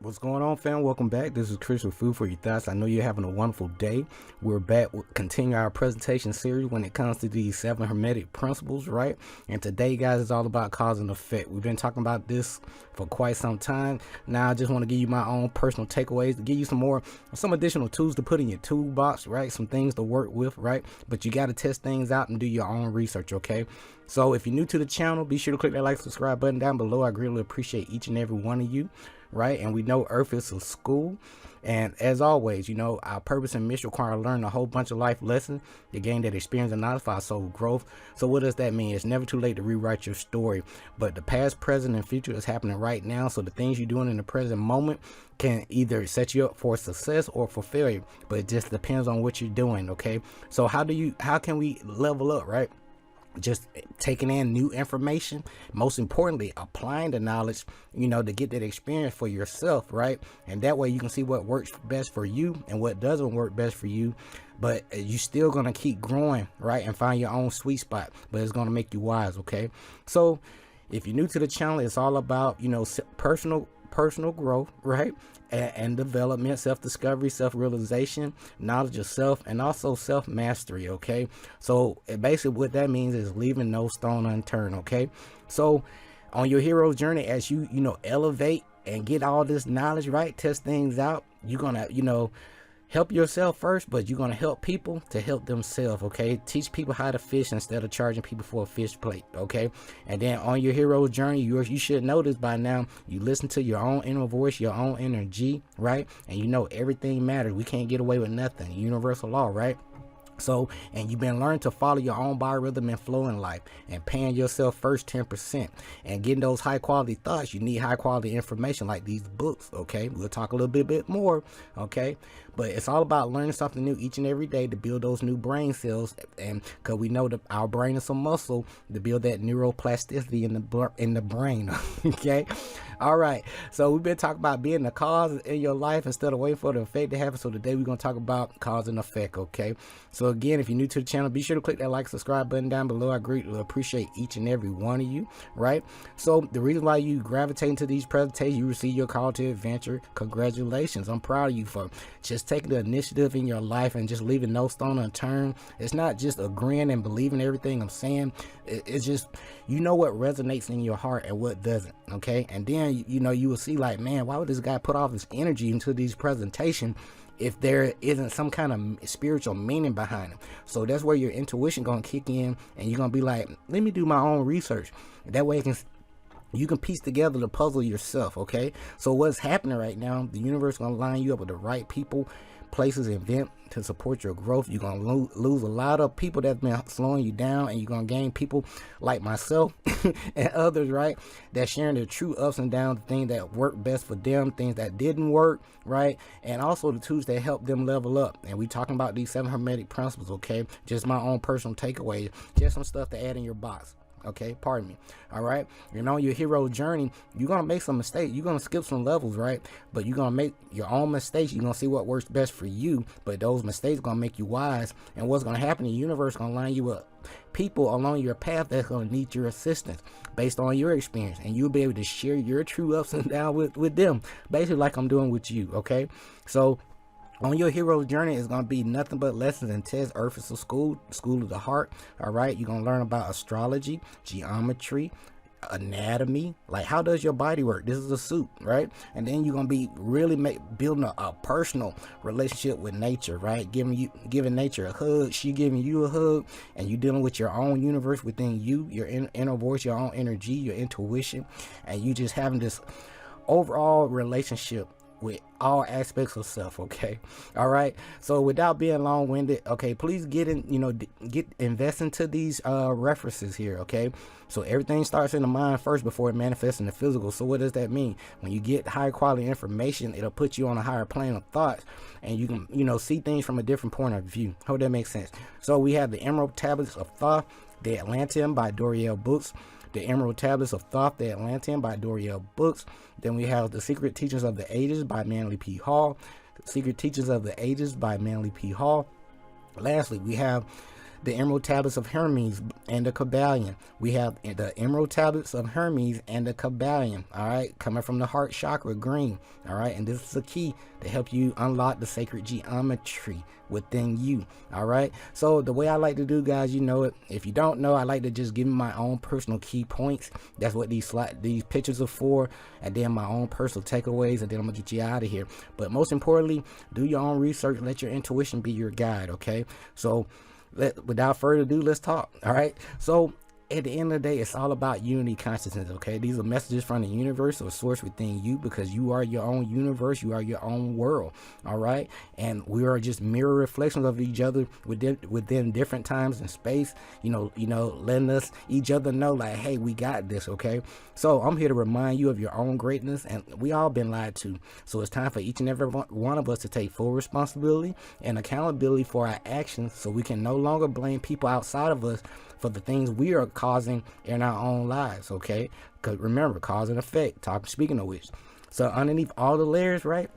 What's going on, fam? Welcome back. This is Chris with Food for Your Thoughts. I know you're having a wonderful day. We're back with continue our presentation series when it comes to these 7 Hermetic principles, right? And today, guys, is all about cause and effect. We've been talking about this for quite some time. Now, I just want to give you my own personal takeaways to give you some additional tools to put in your toolbox, right? Some things to work with, right? But you got to test things out and do your own research, okay? So if you're new to the channel, be sure to click that like, subscribe button down below. I greatly appreciate each and every one of you, right? And we know Earth is a school, and as always, you know, our purpose and mission require learning a whole bunch of life lessons to gain that experience and knowledge for our soul growth. So what does that mean? It's never too late to rewrite your story, but the past, present, and future is happening right now. So the things you're doing in the present moment can either set you up for success or for failure, but it just depends on what you're doing. Okay, so how can we level up, right? Just taking in new information, most importantly applying the knowledge, you know, to get that experience for yourself, right? And that way you can see what works best for you and what doesn't work best for you, but you still gonna keep growing, right? And find your own sweet spot, but it's gonna make you wise. Okay, so if you're new to the channel, it's all about, you know, personal growth, right? And development, self-discovery, self-realization, knowledge of self, and also self-mastery. Okay, so basically what that means is leaving no stone unturned. Okay, so on your hero's journey, as you elevate and get all this knowledge, right, test things out, you're gonna help yourself first, but you're going to help people to help themselves. Okay, teach people how to fish instead of charging people for a fish plate. Okay, and then on your hero's journey, you should know this by now, you listen to your own inner voice, your own energy, right? And you know everything matters. We can't get away with nothing. Universal law, right? So, and you've been learning to follow your own biorhythm and flow in life, and paying yourself first 10%, and getting those high quality thoughts. You need high quality information like these books. Okay, we'll talk a little bit more. Okay, but it's all about learning something new each and every day to build those new brain cells, and because we know that our brain is a muscle, to build that neuroplasticity in the brain. Okay, all right, so we've been talking about being the cause in your life instead of waiting for the effect to happen. So today we're going to talk about cause and effect. Okay, so again, if you're new to the channel, be sure to click that like, subscribe button down below. I greatly appreciate each and every one of you, right? So the reason why you gravitate into these presentations, you receive your call to adventure. Congratulations. I'm proud of you for just taking the initiative in your life and just leaving no stone unturned. It's not just agreeing and believing everything I'm saying. It's just, you know what resonates in your heart and what doesn't. Okay, and then you will see, like, man, why would this guy put all this energy into these presentations if there isn't some kind of spiritual meaning behind them? So that's where your intuition gonna kick in, and you're gonna be like, let me do my own research. That way you can piece together the puzzle yourself. Okay, so what's happening right now, the universe gonna line you up with the right people, places, and event to support your growth. You're gonna lose a lot of people that's been slowing you down, and you're gonna gain people like myself and others, right, that's sharing their true ups and downs, the things that work best for them, things that didn't work, right, and also the tools that help them level up. And we talking about these 7 Hermetic principles. Okay, just my own personal takeaways, just some stuff to add in your box. Okay, pardon me. All right, and on your hero journey, you're gonna make some mistakes, you're gonna skip some levels, right? But you're gonna make your own mistakes. You're gonna see what works best for you, but those mistakes gonna make you wise. And what's gonna happen, the universe gonna line you up people along your path that's gonna need your assistance based on your experience, and you'll be able to share your true ups and downs with them, basically like I'm doing with you. Okay, so on your hero's journey, it's going to be nothing but lessons and tests. Earth is a school of the heart. All right, you're going to learn about astrology, geometry, anatomy, like how does your body work. This is a suit, right? And then you're going to be really building a personal relationship with nature, right? Giving nature a hug, she giving you a hug, and you dealing with your own universe within you, your inner voice, your own energy, your intuition, and you just having this overall relationship with all aspects of self. Okay, all right, so without being long-winded, okay, please get invest into these references here. Okay, so everything starts in the mind first before it manifests in the physical. So what does that mean? When you get high quality information, it'll put you on a higher plane of thoughts, and you can see things from a different point of view. Hope that makes sense. So we have the Emerald Tablets of Thoth, the Atlantean by Doriel Books. The Emerald Tablets of Thoth, the Atlantean by Doriel Books. Then we have The Secret Teachings of the Ages by Manly P. Hall. The Secret Teachings of the Ages by Manly P. Hall. Lastly, we have the Emerald Tablets of Hermes and the Kabbalion. We have the Emerald Tablets of Hermes and the Kabbalion, all right, coming from the heart chakra, green, all right, and this is a key to help you unlock the sacred geometry within you, all right. So the way I like to do, guys, you know it. If you don't know, I like to just give me my own personal key points. That's what these pictures are for, and then my own personal takeaways, and then I'm gonna get you out of here. But most importantly, do your own research. Let your intuition be your guide, okay? So without further ado, let's talk, all right? So at the end of the day, it's all about unity consciousness, okay? These are messages from the universe or source within you, because you are your own universe, you are your own world, all right? And we are just mirror reflections of each other within different times and space, you know, letting us each other know, like, hey, we got this, okay? So I'm here to remind you of your own greatness, and we all been lied to. So it's time for each and every one of us to take full responsibility and accountability for our actions, so we can no longer blame people outside of us for the things we are causing in our own lives, okay? Because remember, cause and effect, speaking of which. So underneath all the layers, right,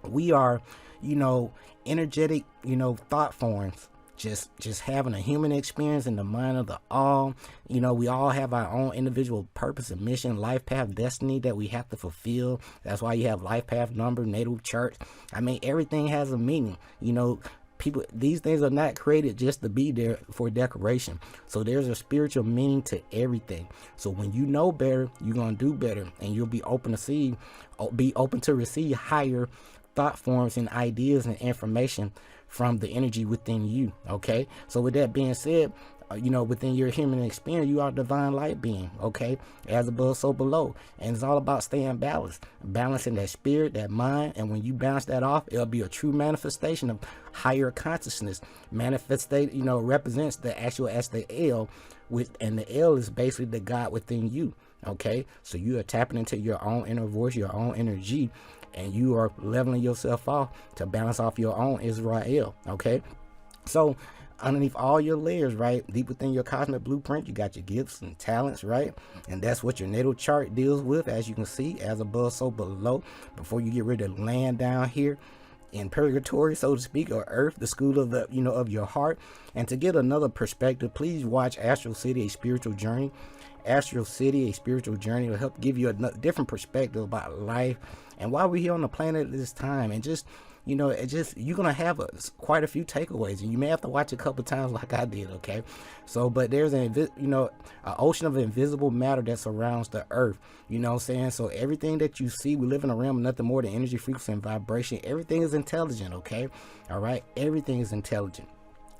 we are, you know, energetic, you know, thought forms, just having a human experience in the mind of the all. You know, we all have our own individual purpose and mission, life path, destiny that we have to fulfill. That's why you have life path number, natal chart. I mean, everything has a meaning, you know. People, these things are not created just to be there for decoration. So there's a spiritual meaning to everything. So when you know better, you're gonna do better, and you'll be open to receive higher thought forms and ideas and information from the energy within you, okay? So with that being said, you know, within your human experience, you are a divine light being, okay? As above, so below. And it's all about staying balanced, balancing that spirit, that mind. And when you balance that off, it'll be a true manifestation of higher consciousness. Manifestate, you know, represents the actual as the L, and the L is basically the God within you, okay? So you are tapping into your own inner voice, your own energy, and you are leveling yourself off to balance off your own Israel, okay? So underneath all your layers, right, deep within your cosmic blueprint, you got your gifts and talents, right? And that's what your natal chart deals with, as you can see, as above, so below. Before you get ready to land down here in purgatory, so to speak, or earth, the school of the, you know, of your heart. And to get another perspective, please watch Astral City, A Spiritual Journey. Astral City, A Spiritual Journey will help give you a different perspective about life and why we're here on the planet at this time. And just, you know, you're gonna have quite a few takeaways, and you may have to watch a couple times like I did, okay? So, but there's an ocean of invisible matter that surrounds the earth, you know what I'm saying? So everything that you see, we live in a realm of nothing more than energy, frequency, and vibration. Everything is intelligent, okay? All right, everything is intelligent.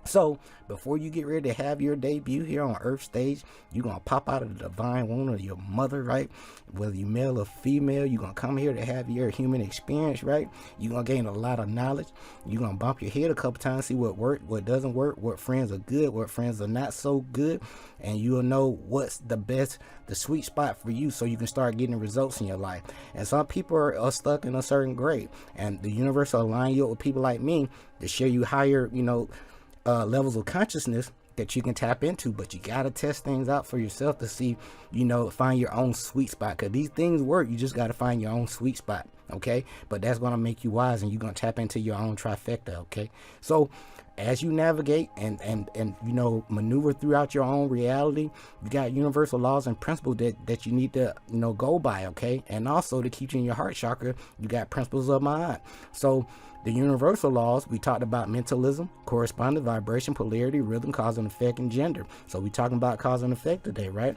So before you get ready to have your debut here on Earth stage, you're going to pop out of the divine womb of your mother, right? Whether you male or female, you're going to come here to have your human experience, right? You're going to gain a lot of knowledge. You're going to bump your head a couple times, see what works, what doesn't work, what friends are good, what friends are not so good. And you'll know what's the sweet spot for you, so you can start getting results in your life. And some people are stuck in a certain grade, and the universe will align you up with people like me to share you higher, you know, levels of consciousness that you can tap into. But you got to test things out for yourself to see, you know, find your own sweet spot, because these things work. You just got to find your own sweet spot, okay? But that's going to make you wise, and you're going to tap into your own trifecta, okay? So as you navigate and you know, maneuver throughout your own reality, you got universal laws and principles that you need to, you know, go by, okay? And also to keep you in your heart chakra, you got principles of mind. So the universal laws, we talked about mentalism, correspondence, vibration, polarity, rhythm, cause and effect, and gender. So we talking about cause and effect today, right?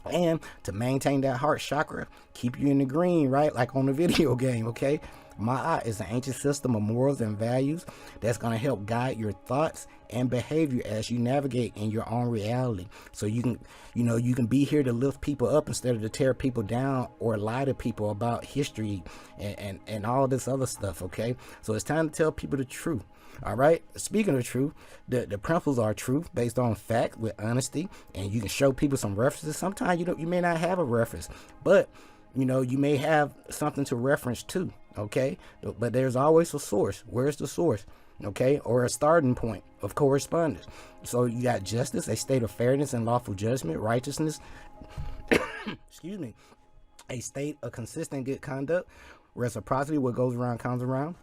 And to maintain that heart chakra, keep you in the green, right? Like on the video game, okay? Ma'at is an ancient system of morals and values that's going to help guide your thoughts and behavior as you navigate in your own reality. So you can, you know, you can be here to lift people up instead of to tear people down or lie to people about history and all this other stuff, okay? So it's time to tell people the truth. All right. Speaking of truth, the principles are truth based on fact with honesty, and you can show people some references. Sometimes you may not have a reference, but you know, you may have something to reference to, okay? But there's always a source. Where's the source? Okay, or a starting point of correspondence. So you got justice, a state of fairness and lawful judgment, righteousness, excuse me, a state of consistent good conduct, reciprocity, what goes around comes around,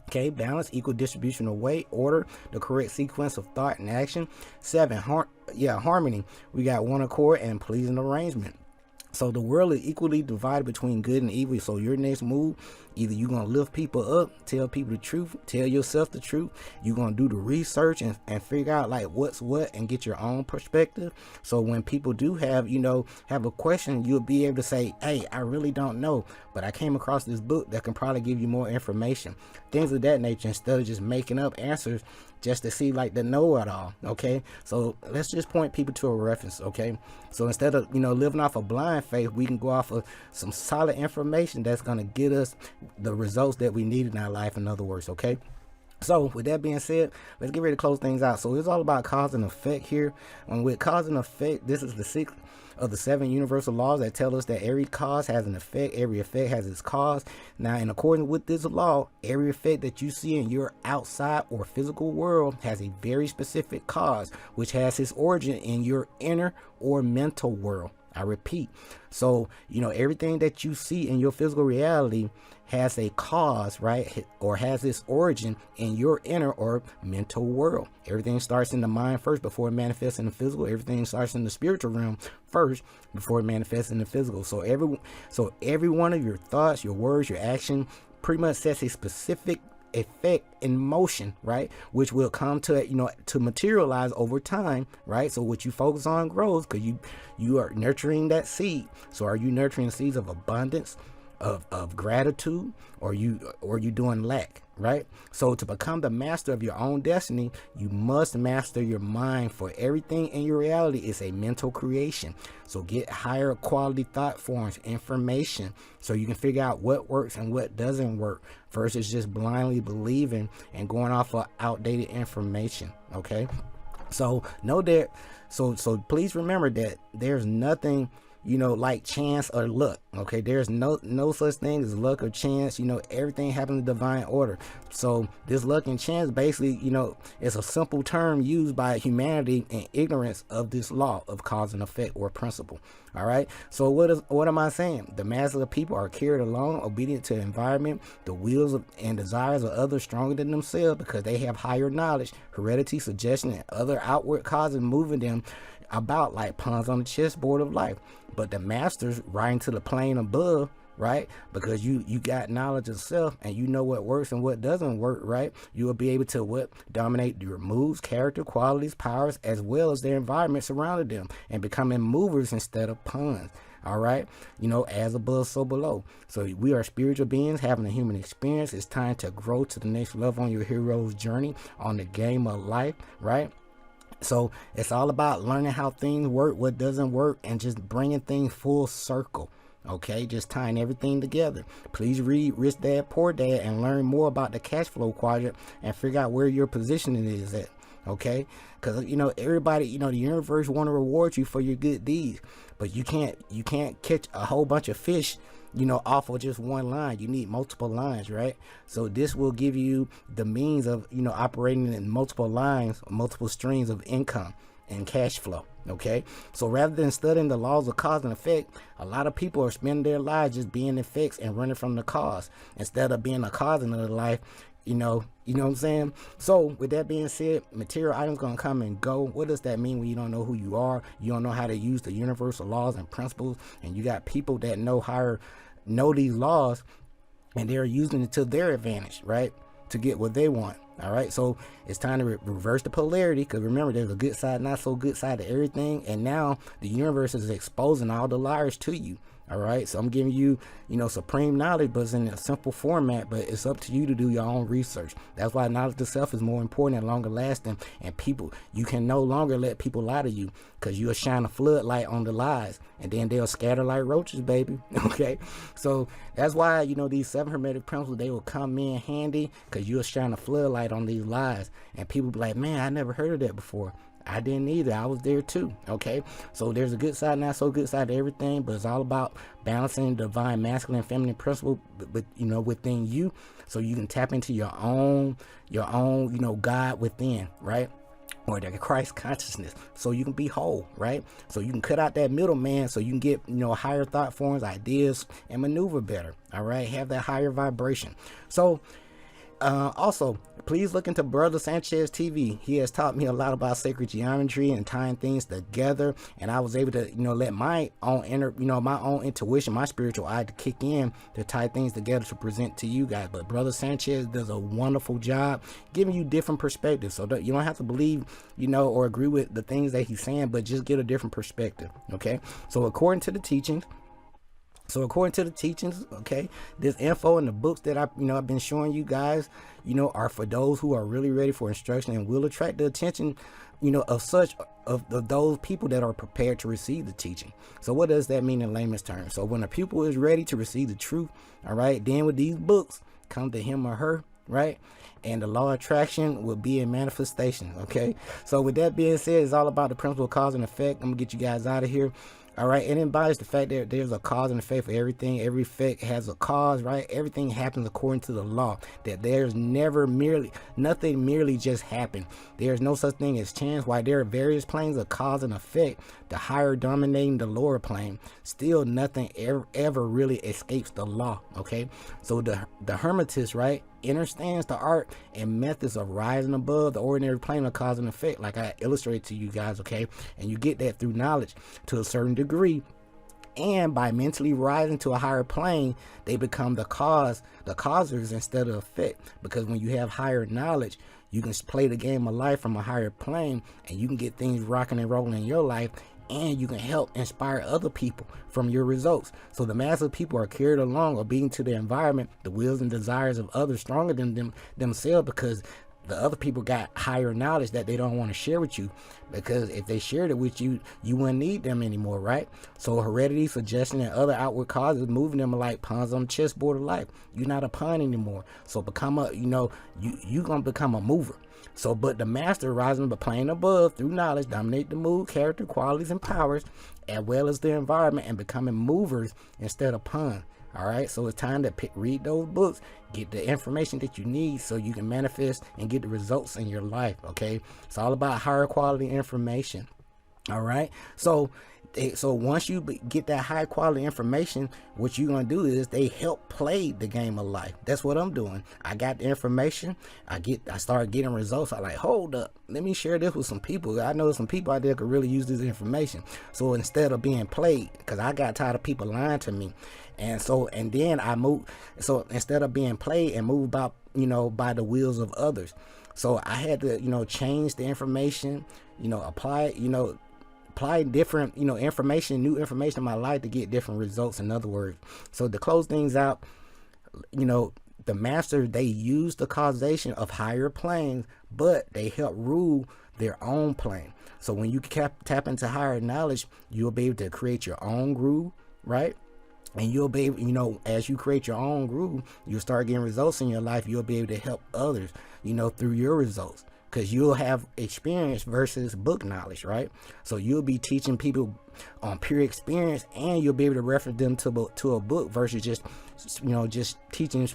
Okay, balance, equal distribution of weight, order, the correct sequence of thought and action. 7, harmony. We got one accord and pleasing arrangement. So the world is equally divided between good and evil. So your next move, either you're going to lift people up, tell people the truth, tell yourself the truth. You're going to do the research and figure out like what's what and get your own perspective. So when people do have, have a question, you'll be able to say, hey, I really don't know, but I came across this book that can probably give you more information. Things of that nature, instead of just making up answers just to see like the know-it-all. Okay, so let's just point people to a reference. Okay, so instead of living off of blind faith, we can go off of some solid information that's going to get us the results that we need in our life, in other words. Okay, so with that being said, let's get ready to close things out. So it's all about cause and effect here, and with cause and effect, this is the 6th of the 7 universal laws that tell us that every cause has an effect, every effect has its cause. Now, in accordance with this law, every effect that you see in your outside or physical world has a very specific cause, which has its origin in your inner or mental world. I repeat, so everything that you see in your physical reality has a cause, right, or has its origin in your inner or mental world. Everything starts in the mind first before it manifests in the physical. Everything starts in the spiritual realm first before it manifests in the physical. So every one of your thoughts, your words, your action pretty much sets a specific effect in motion, right, which will come to to materialize over time, right? So what you focus on grows, because you are nurturing that seed. So are you nurturing seeds of abundance, of gratitude, or you doing lack, right? So to become the master of your own destiny, you must master your mind, for everything in your reality is a mental creation. So get higher quality thought forms, information, so you can figure out what works and what doesn't work, versus just blindly believing and going off of outdated information. Okay, so know that, so please remember that there's nothing like chance or luck. Okay, there's no such thing as luck or chance. Everything happens in divine order. So this luck and chance basically, it's a simple term used by humanity in ignorance of this law of cause and effect or principle. All right, so what am I saying? The masses of people are carried along, obedient to the environment, the wills and desires of others stronger than themselves, because they have higher knowledge, heredity, suggestion, and other outward causes moving them about like pawns on the chessboard of life. But the masters riding to the plane above, right, because you got knowledge of self and you know what works and what doesn't work, right? You will be able to dominate your moves, character, qualities, powers, as well as their environment surrounding them, and becoming movers instead of pawns. All right, as above, so below. So we are spiritual beings having a human experience. It's time to grow to the next level on your hero's journey on the game of life, right? So it's all about learning how things work, what doesn't work, and just bringing things full circle. Okay, just tying everything together. Please read Rich Dad Poor Dad and learn more about the cash flow quadrant and figure out where your positioning is at. Okay, because everybody, the universe want to reward you for your good deeds, but you can't catch a whole bunch of fish off of just one line. You need multiple lines, right? So this will give you the means of operating in multiple lines, multiple streams of income and cash flow. Okay, so rather than studying the laws of cause and effect, a lot of people are spending their lives just being effects and running from the cause instead of being a cause in their life. You know what I'm saying? So with that being said, material items gonna come and go. What does that mean when you don't know who you are? You don't know how to use the universal laws and principles, and you got people that know these laws, and they're using it to their advantage, right, to get what they want. All right, so it's time to reverse the polarity, because remember, there's a good side, not so good side to everything, and now the universe is exposing all the liars to you. All right, so I'm giving you, supreme knowledge, but it's in a simple format, but it's up to you to do your own research. That's why knowledge itself is more important and longer lasting, and you can no longer let people lie to you, because you'll shine a floodlight on the lies, and then they'll scatter like roaches, baby. Okay, so that's why, these 7 Hermetic principles, they will come in handy, because you'll shine a floodlight on these lies, and people be like, man, I never heard of that before. I didn't either. I was there too. Okay, so there's a good side, not so good side to everything, but it's all about balancing divine masculine and feminine principle, but within you, so you can tap into your own God within, right? Or the Christ consciousness, so you can be whole, right? So you can cut out that middleman, so you can get higher thought forms, ideas, and maneuver better. All right, have that higher vibration. So Also, please look into Brother Sanchez TV. He has taught me a lot about sacred geometry and tying things together, and I was able to, let my own my own intuition, my spiritual eye to kick in to tie things together to present to you guys. But Brother Sanchez does a wonderful job giving you different perspectives, so that you don't have to believe, or agree with the things that he's saying, but just get a different perspective. Okay, so according to the teachings, okay, this info and the books that I've been showing you guys, are for those who are really ready for instruction and will attract the attention, of those people that are prepared to receive the teaching. So what does that mean in layman's terms? So when a pupil is ready to receive the truth, all right, then with these books come to him or her, right? And the law of attraction will be in manifestation. Okay, so with that being said, it's all about the principle of cause and effect. I'm gonna get you guys out of here. All right, it embodies the fact that there's a cause and effect for everything. Every effect has a cause, right? Everything happens according to the law. That there's nothing merely just happened. There's no such thing as chance. While there are various planes of cause and effect, the higher dominating the lower plane, still nothing ever really escapes the law. Okay, so the Hermetist, right, understands the art and methods of rising above the ordinary plane of cause and effect, like I illustrated to you guys. Okay, and you get that through knowledge to a certain degree, and by mentally rising to a higher plane, they become the causers instead of effect. Because when you have higher knowledge, you can play the game of life from a higher plane, and you can get things rocking and rolling in your life, and you can help inspire other people from your results. So the mass of people are carried along, obedient to the environment, the wills and desires of others stronger than themselves, because the other people got higher knowledge that they don't want to share with you, because if they shared it with you, you wouldn't need them anymore, right? So heredity, suggestion, and other outward causes moving them like pawns on the chessboard of life. You're not a pawn anymore. So become a, you gonna become a mover. So, but the master rising the plane above through knowledge, dominate the mood, character, qualities, and powers, as well as the environment, and becoming movers instead of pawns. All right, so it's time to read those books, get the information that you need so you can manifest and get the results in your life. Okay, it's all about higher quality information. All right, so once you get that high quality information, what you're gonna do is they help play the game of life. That's what I'm doing. I got the information, I started getting results. I like, hold up, let me share this with some people. I know some people out there could really use this information. So instead of being played, because I got tired of people lying to me, and then I moved. So instead of being played and moved by by the wheels of others, so I had to change the information, apply different information, new information in my life to get different results, in other words. So to close things out, the master, they use the causation of higher planes, but they help rule their own plane. So when you tap into higher knowledge, you'll be able to create your own groove, right? And you'll be able, as you create your own groove, you'll start getting results in your life. You'll be able to help others, through your results, because you'll have experience versus book knowledge, right? So you'll be teaching people on pure experience, and you'll be able to reference them to a book versus just teaching,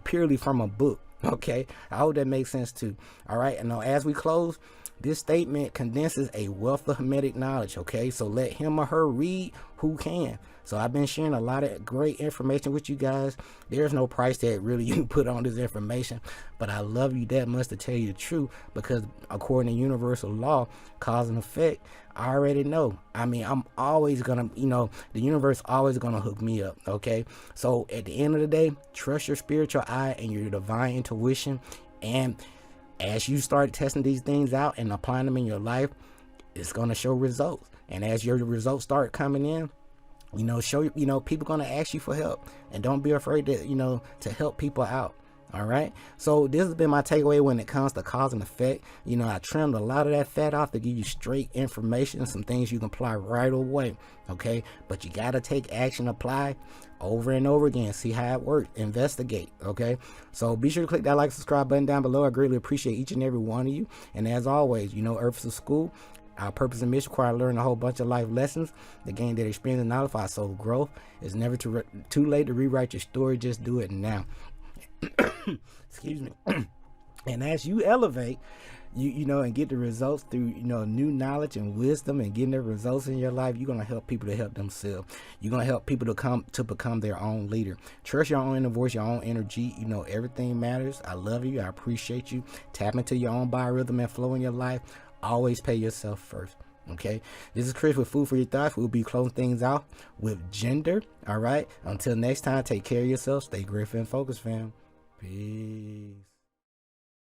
purely from a book. Okay, I hope that makes sense too. All right, and now as we close, this statement condenses a wealth of Hermetic knowledge. Okay, so let him or her read who can. So I've been sharing a lot of great information with you guys. There's no price tag really you can put on this information, but I love you that much to tell you the truth, because according to universal law, cause and effect, I already know. I mean, I'm always gonna, the universe always gonna hook me up. Okay, so at the end of the day, trust your spiritual eye and your divine intuition, and as you start testing these things out and applying them in your life, it's gonna show results. And as your results start coming in, people gonna ask you for help, and don't be afraid to to help people out. All right, so this has been my takeaway when it comes to cause and effect. I trimmed a lot of that fat off to give you straight information, some things you can apply right away. Okay, but you gotta take action, apply over and over again, see how it works, investigate. Okay, so be sure to click that like, subscribe button down below. I greatly appreciate each and every one of you. And as always, Earth is a school. Our purpose and mission require learning a whole bunch of life lessons to gain that experience and knowledge for our soul growth. It's never too late to rewrite your story. Just do it now. Excuse me. And as you elevate, you know, and get the results through, you know, new knowledge and wisdom and getting the results in your life, you're gonna help people to help themselves. You're gonna help people to become their own leader. Trust your own inner voice, your own energy. You know, everything matters. I love you. I appreciate you. Tap into your own biorhythm and flow in your life. Always pay yourself first. Okay, this is Chris with Food for Your Thoughts. We'll be closing things out with gender. All right, until next time, take care of yourself. Stay grateful and focused, fam. Peace.